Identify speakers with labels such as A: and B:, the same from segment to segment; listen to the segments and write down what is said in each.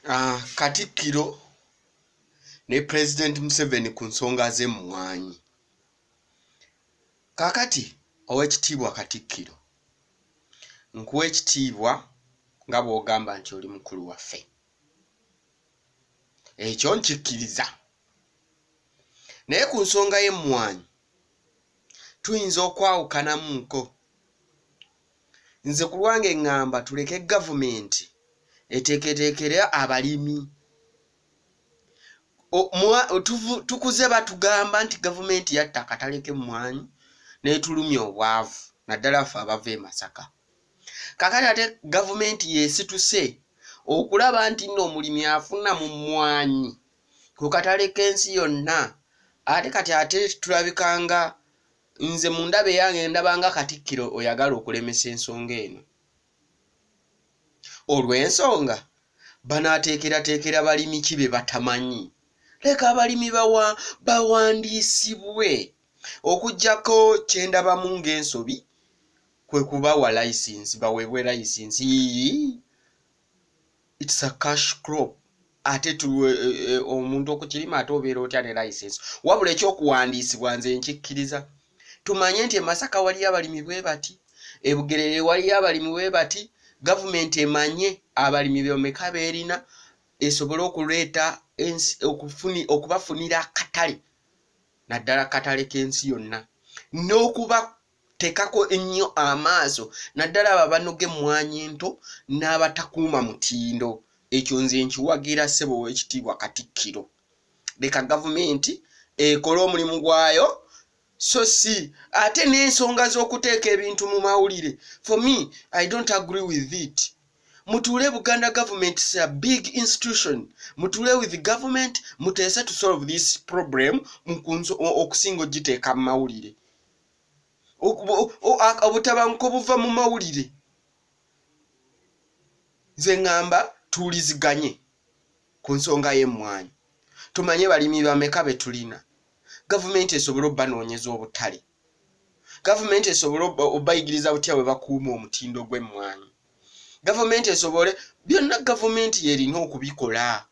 A: Katikkiro ne President Museveni ku nsonga z'emmwanyi. Kakati ow'ekitiibwa Katikkiro, nkuwa ekitiibwa nga bw'ogamba nti oli mukulu waffe. Ekyo nkikkiriza. Naye ku nsonga y'emmwanyi tuyinza okwawukanamuko. Nze ku lwange ŋŋamba tuleke gavumenti eteeketeekera abalimi. Tukuze batugamba nti gavumenti yatta akatale k'emmwanyi n'etulumya obwavu, naddala ffe abava e Masaka. Kakati ate gavumenti yeesituse okulaba nti nno omulimi afuna mu mmwanyi ku katale k'ensi yonna. Ate tulabikanga, nze mu ndaba eyange ndabanga Katikkiro oyagala okulemesa ensonga eno. Olw'ensonga banaateekerateekera balimi ki be batamanyi? Leka abalimi bawandiisibwe. Okuggyako kye ndabamu ng'ensobi kwe kubawa license, baweebwe license. It's a cash crop. Ate omuntu okukirima ate obeera otya ne license? Wabula ekyokuwandiisibwa nze nkikkiriza. Tumanye nti e Masaka waliyo abalimi bwe bati, e Bugerere waliyo abalimi bwe bati. Gavumenti emanye abalimi b'omeka beerina, esobole okuleeta okubafunira akatale, naddala akatale k'ensi yonna, n'okubateekako ennyo amaaso, naddala abo abanoga emmwanyi ento n'abatakuuma mutindo. Ekyo nze nkiwagira ssebo ow'ekitiibwa Katikkiro. Leka gavumenti ekole omulimu gwayo. So si ate n'ensonga z'okuteeka ebintu mu mawulire, for me I don't agree with it. Mutuule Buganda government is a big institution. Mutuule with the government, muteese to solve this problem okusinga ogiteeka mu mawulire. Obutabanguko buva mu mawulire. Nze ŋŋamba tuwuliziganye ku nsonga y'emmwanyi. Tumanye balimi bameka be tulina. Gavumenti esobole obbanoonyeza obutale. Gavumenti esobole obbayigiriza butya bwe bakuuma omutindo gw'emmwanyi. Gavumenti esobole byonna gavumenti yerina okubikola.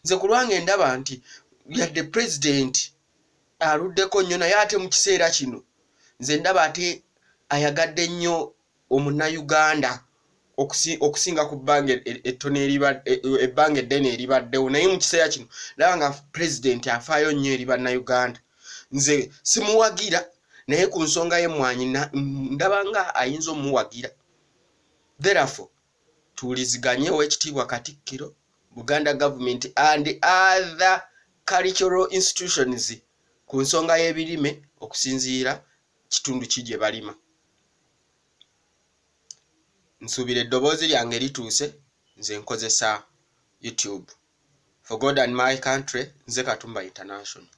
A: Nze ku lwange ndaba nti yadde pulezidenti aluddeko nnyo, naye ate mu kiseera kino nze ndaba ate ayagadde nnyo omunnayuganda okusinga ku bbanga ettono ebbanga eddene eribaddewo. Naye mu kiseera kino ndaba nga pulezidenti afaayo nnyo eri bannayuganda. Nze simuwagira, naye ku nsonga y'emmwanyi ndaba nga ayinza omuwagira. Therefore tuwuliziganye ow'ekitiibwa Katikkiro, Buganda government and other cultural institutions ku nsonga y'ebirime okusinziira kitundu ki gye balima. Nsuubira eddoboozi lyange lituuse. Nze nkozesa YouTube. For God and my country, nze Katumba International.